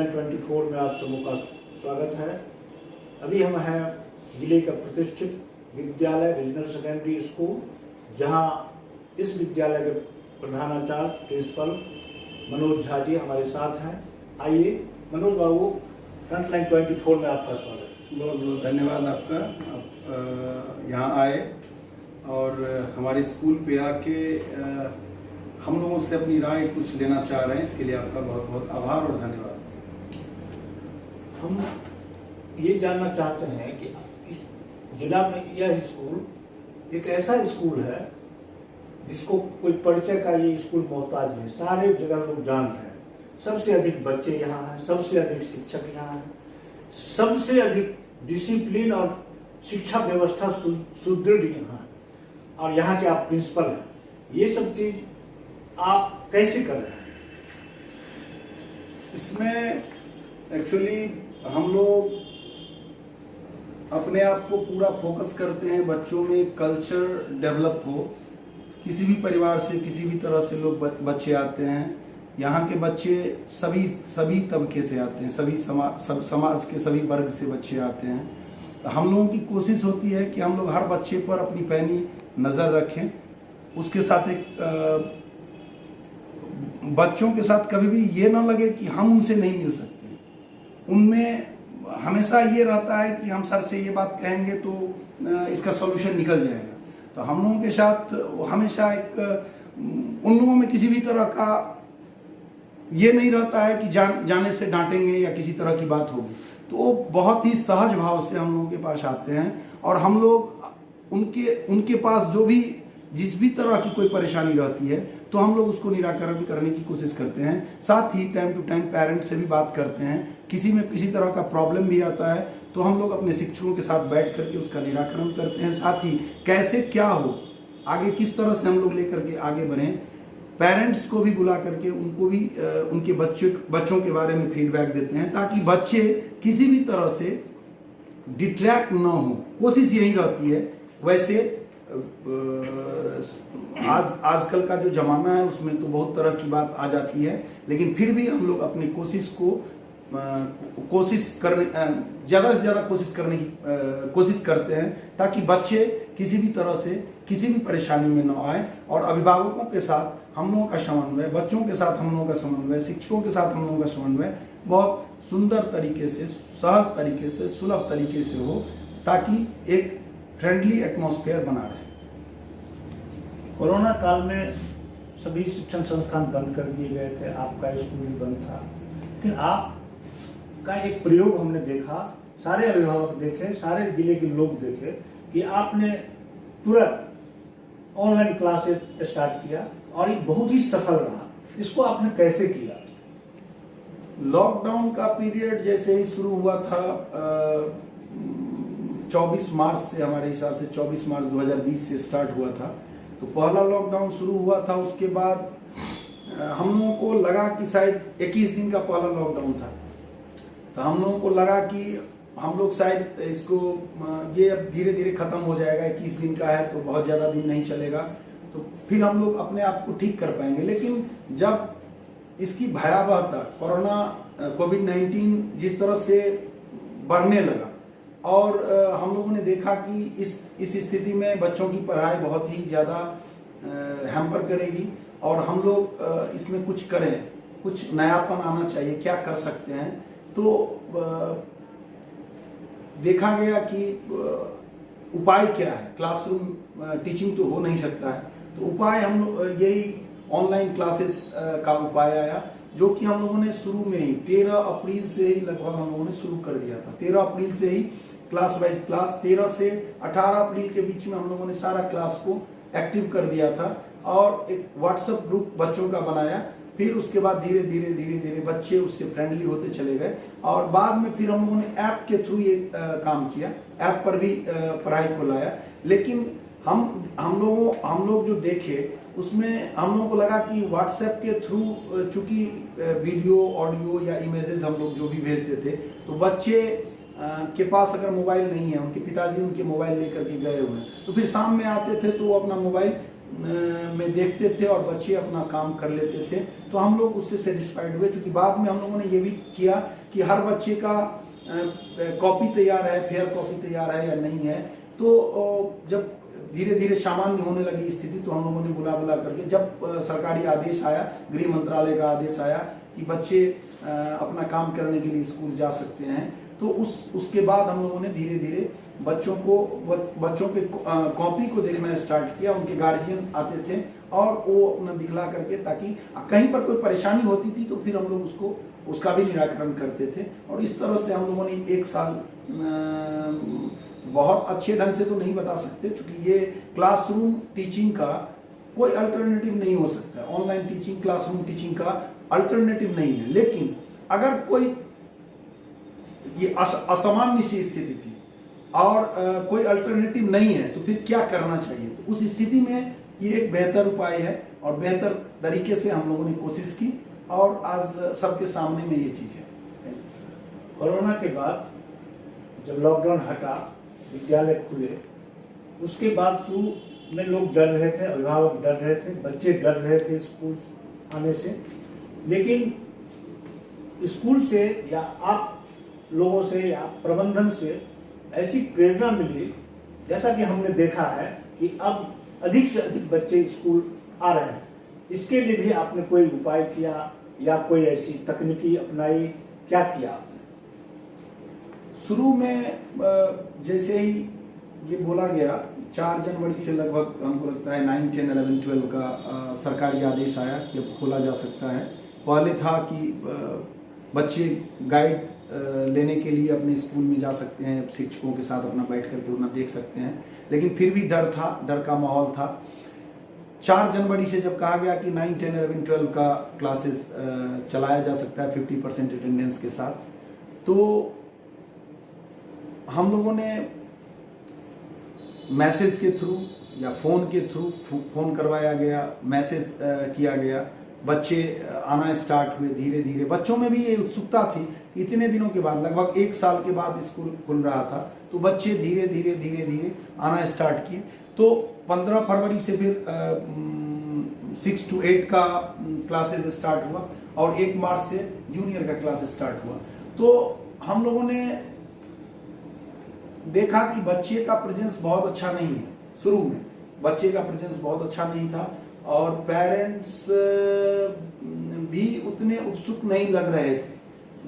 Frontline 24 में आप सबों का स्वागत है। अभी हम हैं जिले का प्रतिष्ठित विद्यालय रीजनल सेकेंडरी स्कूल, जहां इस विद्यालय के प्रधानाचार्य प्रिंसिपल मनोज झा जी हमारे साथ हैं। आइए मनोज बाबू, फ्रंटलाइन 24 में आपका स्वागत है। बहुत बहुत धन्यवाद आपका। आप यहाँ आए और हमारे स्कूल पे आके हम लोगों से अपनी राय कुछ लेना चाह रहे हैं। इसके लिए आपका बहुत बहुत आभार और धन्यवाद। हम ये जानना चाहते हैं कि इस जिला में यह स्कूल एक ऐसा स्कूल है जिसको कोई परिचय का ये स्कूल मोहताज है। सारे जगह लोग जान रहे हैं, सबसे अधिक बच्चे यहाँ हैं, सबसे अधिक शिक्षक यहाँ हैं, सबसे अधिक डिसिप्लिन और शिक्षा व्यवस्था सुदृढ़ यहाँ है, और यहाँ के आप प्रिंसिपल हैं। ये सब चीज आप कैसे कर रहे हैं? इसमें एक्चुअली हम लोग अपने आप को पूरा फोकस करते हैं, बच्चों में कल्चर डेवलप हो। किसी भी परिवार से, किसी भी तरह से लोग बच्चे आते हैं। यहाँ के बच्चे सभी तबके से आते हैं, समाज के सभी वर्ग से बच्चे आते हैं। तो हम लोगों की कोशिश होती है कि हम लोग हर बच्चे पर अपनी पैनी नज़र रखें। उसके साथ एक बच्चों के साथ कभी भी ये ना लगे कि हम उनसे नहीं मिल सकते। उनमें हमेशा ये रहता है कि हम सर से ये बात कहेंगे तो इसका सॉल्यूशन निकल जाएगा। तो हम लोगों के साथ हमेशा एक उन लोगों में किसी भी तरह का ये नहीं रहता है कि जाने से डांटेंगे या किसी तरह की बात होगी। तो वो बहुत ही सहज भाव से हम लोगों के पास आते हैं और हम लोग उनके पास जिस भी तरह की कोई परेशानी रहती है तो हम लोग उसको निराकरण करने की कोशिश करते हैं। साथ ही टाइम टू टाइम पेरेंट्स से भी बात करते हैं। किसी में किसी तरह का प्रॉब्लम भी आता है तो हम लोग अपने शिक्षकों के साथ बैठ करके उसका निराकरण करते हैं। साथ ही कैसे क्या हो, आगे किस तरह से हम लोग लेकर के आगे बढ़ें, पेरेंट्स को भी बुला करके उनको भी उनके बच्चों के बारे में फीडबैक देते हैं, ताकि बच्चे किसी भी तरह से डिट्रैक्ट ना हो। कोशिश यही रहती है। वैसे आजकल का जो जमाना है उसमें तो बहुत तरह की बात आ जाती है, लेकिन फिर भी हम लोग अपनी ज़्यादा से ज़्यादा कोशिश करने की कोशिश करते हैं, ताकि बच्चे किसी भी तरह से किसी भी परेशानी में न आए। और अभिभावकों के साथ हम लोगों का समन्वय, बच्चों के साथ हम लोगों का समन्वय, शिक्षकों के साथ हम लोगों का समन्वय बहुत सुंदर तरीके से, सहज तरीके से, सुलभ तरीके से हो, ताकि एक फ्रेंडली एटमॉस्फेयर बना रहे। कोरोना काल में सभी शिक्षण संस्थान बंद कर दिए गए थे, आपका स्कूल भी बंद था, लेकिन आपका एक प्रयोग हमने देखा, सारे अभिभावक देखे, सारे जिले के लोग देखे कि आपने तुरंत ऑनलाइन क्लासेस स्टार्ट किया और ये बहुत ही सफल रहा। इसको आपने कैसे किया? लॉकडाउन का पीरियड जैसे ही शुरू हुआ था 24 मार्च से, हमारे हिसाब से 24 मार्च 2020 से स्टार्ट हुआ था। तो पहला लॉकडाउन शुरू हुआ था। उसके बाद हम लोगों को लगा कि शायद 21 दिन का पहला लॉकडाउन था। तो हम लोगों को लगा कि हम लोग शायद इसको ये अब धीरे धीरे खत्म हो जाएगा, 21 दिन का है तो बहुत ज़्यादा दिन नहीं चलेगा, तो फिर हम लोग अपने आप को ठीक कर पाएंगे। लेकिन जब इसकी भयावहता कोविड-19 जिस तरह से बढ़ने लगा और हम लोगों ने देखा कि इस स्थिति में बच्चों की पढ़ाई बहुत ही ज़्यादा हैम्पर करेगी और हम लोग इसमें कुछ करें, कुछ नयापन आना चाहिए, क्या कर सकते हैं। तो देखा गया कि उपाय क्या है। क्लासरूम टीचिंग तो हो नहीं सकता है, तो उपाय हम लोग यही ऑनलाइन क्लासेस का उपाय आया, जो कि हम लोगों ने शुरू में ही 13 अप्रैल से ही लगभग हम लोगों ने शुरू कर दिया था। 13 अप्रैल से ही क्लास वाइज क्लास, 13 से 18 अप्रैल के बीच में हम लोगों ने सारा क्लास को एक्टिव कर दिया था और एक व्हाट्सएप ग्रुप बच्चों का बनाया। फिर उसके बाद धीरे धीरे बच्चे उससे फ्रेंडली होते चले गए और बाद में फिर हम लोगों ने ऐप के थ्रू ये काम किया, ऐप पर भी पढ़ाई को लाया। लेकिन हम लोग जो देखे उसमें हम लोगों को लगा कि व्हाट्सएप के थ्रू चूंकि वीडियो, ऑडियो या इमेजेस हम लोग जो भी भेजते थे, तो बच्चे के पास अगर मोबाइल नहीं है, उनके पिताजी उनके मोबाइल लेकर के गए हुए हैं, तो फिर शाम में आते थे तो वो अपना मोबाइल में देखते थे और बच्चे अपना काम कर लेते थे, तो हम लोग उससे सेटिस्फाइड हुए। क्योंकि बाद में हम लोगों ने ये भी किया कि हर बच्चे का कॉपी तैयार है, फेयर कॉपी तैयार है या नहीं है। तो जब धीरे धीरे सामान्य होने लगी स्थिति, तो हम लोगों ने बुला करके, जब सरकारी आदेश आया, गृह मंत्रालय का आदेश आया कि बच्चे अपना काम करने के लिए स्कूल जा सकते हैं, तो उसके बाद हम लोगों ने धीरे धीरे बच्चों के कॉपी को देखना स्टार्ट किया। उनके गार्जियन आते थे और वो अपना दिखला करके, ताकि कहीं पर कोई परेशानी होती थी तो फिर हम लोग उसका भी निराकरण करते थे। और इस तरह से हम लोगों ने एक साल, बहुत अच्छे ढंग से तो नहीं बता सकते, क्योंकि ये क्लासरूम टीचिंग का कोई अल्टरनेटिव नहीं हो सकता। ऑनलाइन टीचिंग क्लासरूम टीचिंग का अल्टरनेटिव नहीं है। लेकिन अगर कोई ये असामान्य सी स्थिति थी और कोई अल्टरनेटिव नहीं है, तो फिर क्या करना चाहिए? तो उस स्थिति में ये एक बेहतर उपाय है और बेहतर तरीके से हम लोगों ने कोशिश की और आज सबके सामने में ये चीज है। कोरोना के बाद जब लॉकडाउन हटा, विद्यालय खुले, उसके बाद शुरू में लोग डर रहे थे, अभिभावक डर रहे थे, बच्चे डर रहे थे स्कूल आने से। लेकिन स्कूल से या आप लोगों से या प्रबंधन से ऐसी प्रेरणा मिली, जैसा कि हमने देखा है कि अब अधिक से अधिक बच्चे स्कूल आ रहे हैं। इसके लिए भी आपने कोई उपाय किया या कोई ऐसी तकनीकी अपनाई, क्या किया आपने? शुरू में जैसे ही ये बोला गया, 4 जनवरी से लगभग हमको लगता है 9, 10, 11, 12 का सरकारी आदेश आया कि अब खोला जा सकता है। पहले था कि बच्चे गाइड लेने के लिए अपने स्कूल में जा सकते हैं, शिक्षकों के साथ अपना बैठ करके उन्हें देख सकते हैं, लेकिन फिर भी डर था, डर का माहौल था। 4 जनवरी से जब कहा गया कि 9, 10, 11, 12 का क्लासेस चलाया जा सकता है 50% अटेंडेंस के साथ, तो हम लोगों ने मैसेज के थ्रू या फ़ोन के थ्रू, फ़ोन करवाया गया, मैसेज किया गया, बच्चे आना स्टार्ट हुए धीरे धीरे। बच्चों में भी ये उत्सुकता थी कि इतने दिनों के बाद, लगभग 1 साल के बाद स्कूल खुल रहा था, तो बच्चे धीरे धीरे आना स्टार्ट किए। तो 15 फरवरी से फिर 6 to 8 का क्लासेस स्टार्ट हुआ और 1 मार्च से जूनियर का क्लास स्टार्ट हुआ। तो हम लोगों ने देखा कि बच्चे का प्रेजेंस बहुत अच्छा नहीं है। शुरू में बच्चे का प्रेजेंस बहुत अच्छा नहीं था और पेरेंट्स भी उतने उत्सुक नहीं लग रहे थे।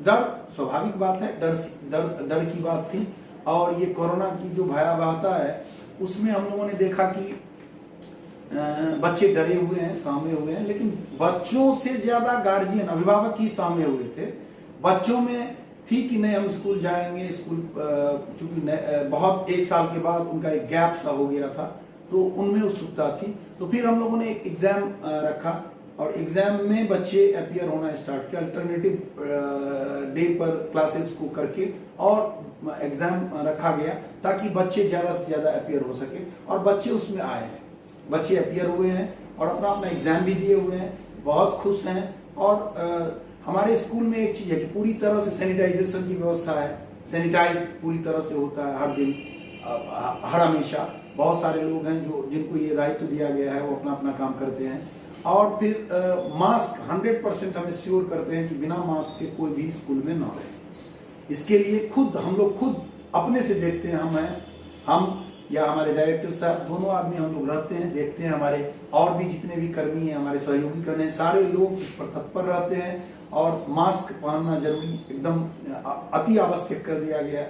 डर स्वाभाविक बात है, डर की बात थी। और ये कोरोना की जो भयावहता है, उसमें हम लोगों ने देखा कि बच्चे डरे हुए हैं, सहमे हुए हैं, लेकिन बच्चों से ज्यादा गार्जियन, अभिभावक ही सहमे हुए थे। बच्चों में थी कि नहीं हम स्कूल जाएंगे, स्कूल चूंकि बहुत 1 साल के बाद उनका एक गैप सा हो गया था, तो उनमें उत्सुकता थी। तो फिर हम लोगों ने एक एग्जाम रखा और एग्जाम में बच्चे अपीयर होना स्टार्ट किया, अल्टरनेटिव डे पर क्लासेस को करके, और एग्जाम रखा गया ताकि बच्चे ज्यादा से ज्यादा अपीयर हो सके। और बच्चे उसमें आए हैं, बच्चे अपीयर हुए हैं और अपना अपना एग्जाम भी दिए हुए हैं, बहुत खुश हैं। और हमारे स्कूल में एक चीज है कि पूरी तरह से सैनिटाइजेशन की व्यवस्था है, सैनिटाइज पूरी तरह से होता है हर दिन, हर हमेशा। बहुत सारे लोग हैं जिनको ये दायित्व दिया गया है, वो अपना अपना काम करते हैं। और फिर मास्क 100% हमें श्योर करते हैं कि बिना मास्क के कोई भी स्कूल में ना रहे। इसके लिए हम लोग खुद अपने से देखते हैं, हम या हमारे डायरेक्टर साहब, दोनों आदमी हम लोग रहते हैं, देखते हैं। हमारे और भी जितने भी कर्मी हैं, हमारे सहयोगी कर्मी हैं, सारे लोग इस पर तत्पर रहते हैं। और मास्क पहनना जरूरी, एकदम अति आवश्यक कर दिया गया,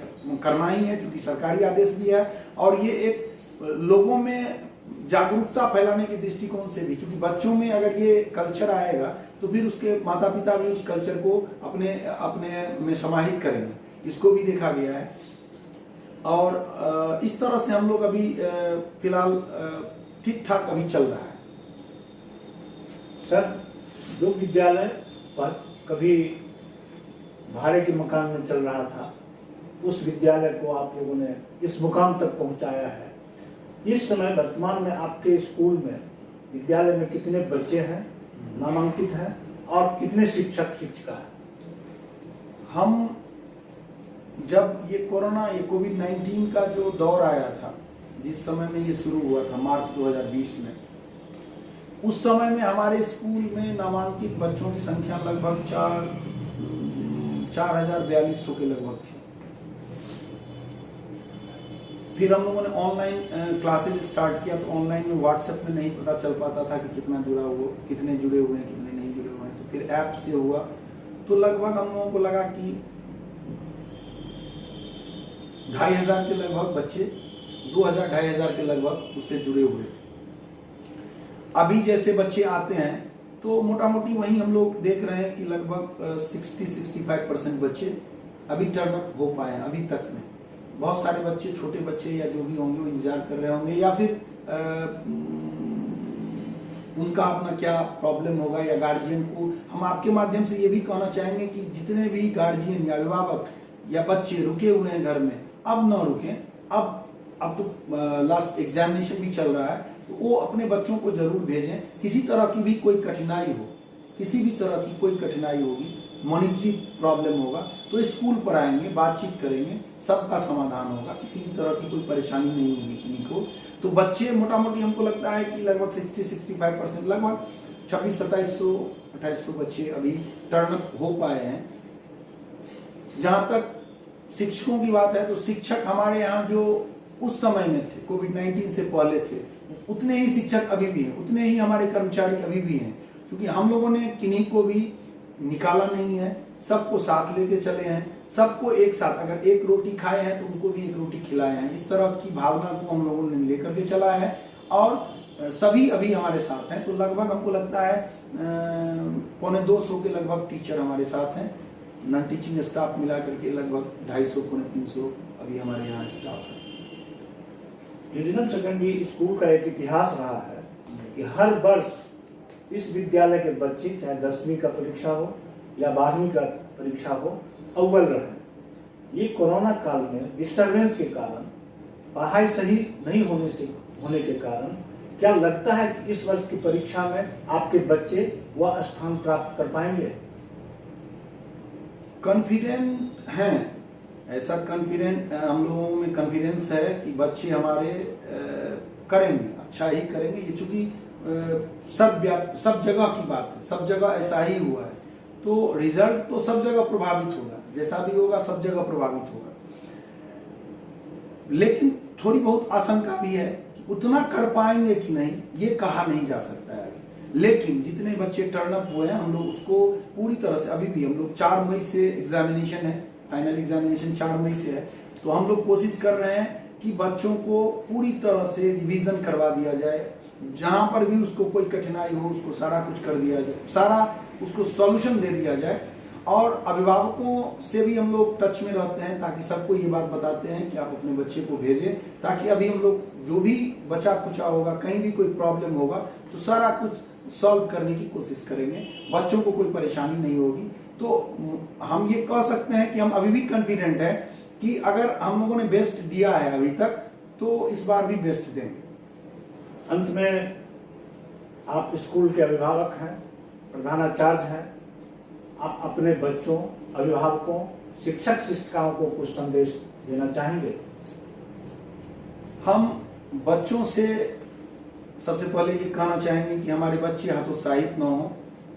करना ही है, क्योंकि सरकारी आदेश भी है। और ये एक लोगों में जागरूकता फैलाने के दृष्टिकोण से भी, क्योंकि बच्चों में अगर ये कल्चर आएगा तो फिर उसके माता पिता भी उस कल्चर को अपने में समाहित करेंगे, इसको भी देखा गया है। और इस तरह से हम लोग अभी फिलहाल ठीक ठाक अभी चल रहा है। सर, जो विद्यालय पर कभी भाड़े के मकान में चल रहा था, उस विद्यालय को आप लोगों ने इस मुकाम तक पहुंचाया है। इस समय वर्तमान में आपके स्कूल में, विद्यालय में कितने बच्चे हैं, नामांकित हैं, और कितने शिक्षक शिक्षिका हैं? हम जब ये कोविड-19 का जो दौर आया था, जिस समय में ये शुरू हुआ था मार्च 2020 में, उस समय में हमारे स्कूल में नामांकित बच्चों की संख्या लगभग 4,4200 के लगभग थी। फिर हम लोगों ने ऑनलाइन क्लासेज स्टार्ट किया, तो ऑनलाइन में व्हाट्सएप में नहीं पता चल पाता था कि कितना जुड़ा हुआ, कितने जुड़े हुए हैं, कितने नहीं जुड़े हुए हैं। तो फिर ऐप से हुआ, तो लगभग हम लोगों को लगा कि 2,500 के लगभग बच्चे, 2,000-2,500 के लगभग उससे जुड़े हुए थे। अभी जैसे बच्चे आते हैं तो मोटा मोटी वही हम लोग देख रहे हैं कि लगभग 60-65% बच्चे अभी टर्न अप हो पाए हैं अभी तक में। बहुत सारे बच्चे, छोटे बच्चे या जो भी होंगे वो इंतजार कर रहे होंगे, या फिर उनका अपना क्या प्रॉब्लम होगा, या गार्जियन को हम आपके माध्यम से ये भी कहना चाहेंगे कि जितने भी गार्जियन या अभिभावक या बच्चे रुके हुए हैं घर में, अब न रुकें। अब तो लास्ट एग्जामिनेशन भी चल रहा है, तो वो अपने बच्चों को जरूर भेजें। किसी तरह की भी कोई कठिनाई हो, किसी भी तरह की कोई कठिनाई होगी, मॉनिटरी प्रॉब्लम होगा, तो स्कूल पर आएंगे, बातचीत करेंगे, सबका समाधान होगा। किसी भी तरह की कोई परेशानी नहीं होगी किन्हीं को। तो बच्चे मोटा मोटी हमको लगता है कि लगभग 60-65%, लगभग 2600-2700-2800 बच्चे अभी टर्न अप हो पाए हैं। जहां तक शिक्षकों की बात है, तो शिक्षक हमारे यहाँ जो उस समय में थे, कोविड-19 से पहले थे, उतने ही शिक्षक अभी भी हैं, उतने ही हमारे कर्मचारी अभी भी हैं। क्योंकि हम लोगों ने किन्हीं को भी निकाला नहीं है, सबको साथ लेके चले हैं, सबको एक साथ, अगर एक रोटी खाए हैं तो उनको भी एक रोटी खिलाए हैं। इस तरह की भावना को हम लोगों ने लेकर के चला है, और सभी अभी हमारे साथ हैं। तो लगभग हमको लगता है 250 के लगभग टीचर हमारे साथ हैं। नॉन टीचिंग स्टाफ मिला करके लगभग 250-350 अभी हमारे यहाँ स्टाफ है। रीजनल सेकेंडरी स्कूल का एक इतिहास रहा है कि हर वर्ष इस विद्यालय के बच्चे, चाहे 10वीं का परीक्षा हो या 12वीं का परीक्षा हो, अव्वल रहे। ये कोरोना काल में डिस्टरबेंस के कारण, पढ़ाई सही नहीं होने के कारण, क्या लगता है कि इस वर्ष की परीक्षा में आपके बच्चे वह स्थान प्राप्त कर पाएंगे? कॉन्फिडेंट हैं, ऐसा कॉन्फिडेंट हम लोगों में कॉन्फिडेंस है कि बच्चे हमारे करेंगे, अच्छा ही करेंगे। ये चूंकि सब जगह की बात है, सब जगह ऐसा ही हुआ है, तो रिजल्ट तो सब जगह प्रभावित होगा, जैसा भी होगा सब जगह प्रभावित होगा। लेकिन थोड़ी बहुत आशंका भी है कि उतना कर पाएंगे कि नहीं, ये कहा नहीं जा सकता है। लेकिन जितने बच्चे टर्न अप हुए हैं, हम लोग उसको पूरी तरह से, अभी भी हम लोग 4 मई से एग्जामिनेशन है, फाइनल एग्जामिनेशन 4 मई से है, तो हम लोग कोशिश कर रहे हैं कि बच्चों को पूरी तरह से रिवीजन करवा दिया जाए। जहां पर भी उसको कोई कठिनाई हो, उसको सारा कुछ कर दिया जाए, सारा उसको सॉल्यूशन दे दिया जाए। और अभिभावकों से भी हम लोग टच में रहते हैं, ताकि सबको ये बात बताते हैं कि आप अपने बच्चे को भेजें, ताकि अभी हम लोग जो भी बचा खुचा होगा, कहीं भी कोई प्रॉब्लम होगा, तो सारा कुछ सॉल्व करने की कोशिश करेंगे, बच्चों को कोई परेशानी नहीं होगी। तो हम ये कह सकते हैं कि हम अभी भी कॉन्फिडेंट है कि अगर हम लोगों ने बेस्ट दिया है अभी तक, तो इस बार भी बेस्ट देंगे। अंत में आप स्कूल के अभिभावक हैं, प्रधानाचार्य हैं, आप अपने बच्चों, अभिभावकों, शिक्षक शिक्षिकाओं को कुछ संदेश देना चाहेंगे? हम बच्चों से सबसे पहले ये कहना चाहेंगे कि हमारे बच्चे हतोत्साहित न हो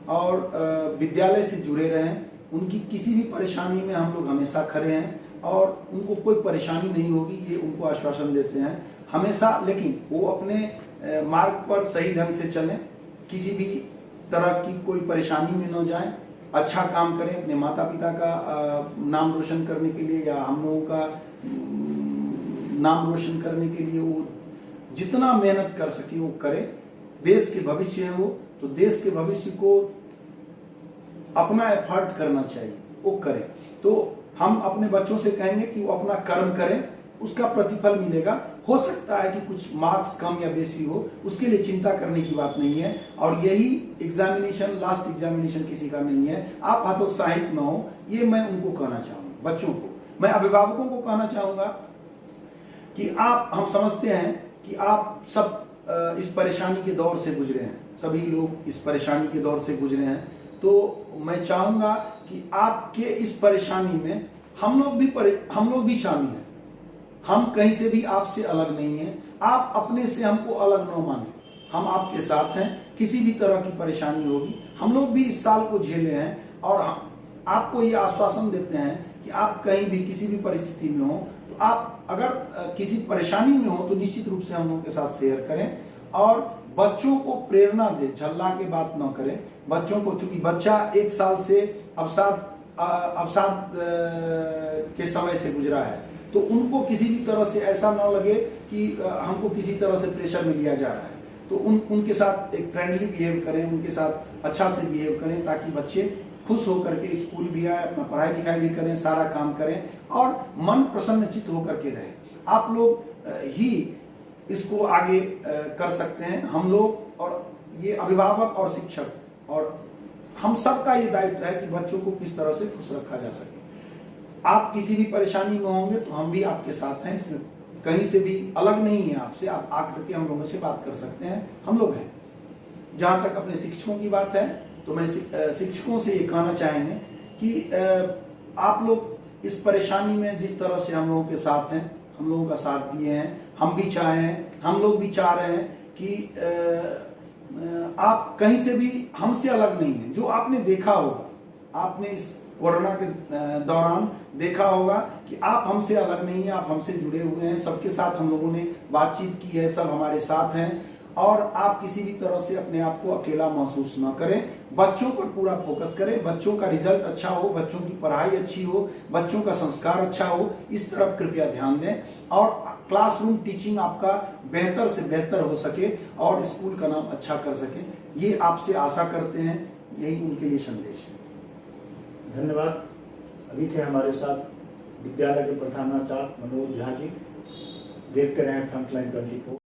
और विद्यालय से जुड़े रहें। उनकी किसी भी परेशानी में हम लोग हमेशा खड़े हैं और उनको कोई परेशानी नहीं होगी, ये उनको आश्वासन देते हैं हमेशा। लेकिन वो अपने मार्ग पर सही ढंग से चलें, किसी भी तरह की कोई परेशानी में न जाएं, अच्छा काम करें, अपने माता पिता का नाम रोशन करने के लिए या हम लोगों का नाम रोशन करने के लिए वो जितना मेहनत कर सके वो करे। देश के भविष्य है वो, तो देश के भविष्य को अपना एफर्ट करना चाहिए, वो करें। तो हम अपने बच्चों से कहेंगे कि वो अपना कर्म करें, उसका प्रतिफल मिलेगा। हो सकता है कि कुछ मार्क्स कम या बेसी हो, उसके लिए चिंता करने की बात नहीं है। और यही एग्जामिनेशन लास्ट एग्जामिनेशन किसी का नहीं है, आप हतोत्साहित न हो, ये मैं उनको कहना चाहूँगा। बच्चों को, मैं अभिभावकों को कहना चाहूँगा कि आप, हम समझते हैं कि आप सब इस परेशानी के दौर से गुजरे हैं, सभी लोग इस परेशानी के दौर से गुजरे हैं, तो मैं चाहूँगा कि आपके इस परेशानी में हम लोग भी शामिल हैं। हम कहीं से भी आपसे अलग नहीं हैं, आप अपने से हमको अलग न माने। हम आपके साथ हैं, किसी भी तरह की परेशानी होगी। हम लोग भी इस साल को झेले हैं और आपको ये आश्वासन देते हैं कि आप कहीं भी किसी भी परिस्थिति में हो तो आप अगर किसी परेशानी में हो तो निश्चित रूप से हम लोगों के साथ शेयर करें और बच्चों को प्रेरणा दे, झल्ला के बात न करें। बच्चों को, चूंकि बच्चा 1 साल से अवसाद के समय से गुजरा है, तो उनको किसी भी तरह से ऐसा न लगे कि हमको किसी तरह से प्रेशर में लिया जा रहा है। तो उनके साथ एक फ्रेंडली बिहेव करें, उनके साथ अच्छा से बिहेव करें ताकि बच्चे खुश होकर के स्कूल भी आए, अपना पढ़ाई लिखाई भी करें, सारा काम करें और मन प्रसन्नचित्त होकर के रहें। आप लोग ही इसको आगे कर सकते हैं। हम लोग और ये अभिभावक और शिक्षक और हम सबका ये दायित्व है कि बच्चों को किस तरह से खुश रखा जा सके। आप किसी भी परेशानी में होंगे तो हम भी आपके साथ हैं, इसमें कहीं से भी अलग नहीं है आपसे। आप आकर के हम लोगों से बात कर सकते हैं, हम लोग हैं। जहां तक अपने शिक्षकों की बात है तो मैं शिक्षकों से ये कहना चाहेंगे कि आप लोग इस परेशानी में जिस तरह से हम लोगों के साथ हैं, हम लोगों का साथ दिए हैं, हम भी हम लोग भी चाह रहे हैं कि आप कहीं से भी हमसे अलग नहीं है। जो आपने देखा होगा, आपने इस कोरोना के दौरान देखा होगा कि आप हमसे अलग नहीं है, आप हमसे जुड़े हुए हैं। सबके साथ हम लोगों ने बातचीत की है, सब हमारे साथ हैं और आप किसी भी तरह से अपने आप को अकेला महसूस न करें। बच्चों पर पूरा फोकस करें, बच्चों का रिजल्ट अच्छा हो, बच्चों की पढ़ाई अच्छी हो, बच्चों का संस्कार अच्छा हो, इस तरफ कृपया ध्यान दें और क्लासरूम टीचिंग आपका बेहतर से बेहतर हो सके और स्कूल का नाम अच्छा कर सके, ये आपसे आशा करते हैं। यही उनके लिए संदेश है। धन्यवाद। अभी थे हमारे साथ विद्यालय के प्रधानाचार्य मनोज झा जी। देखते रहें फ्रंटलाइन 24।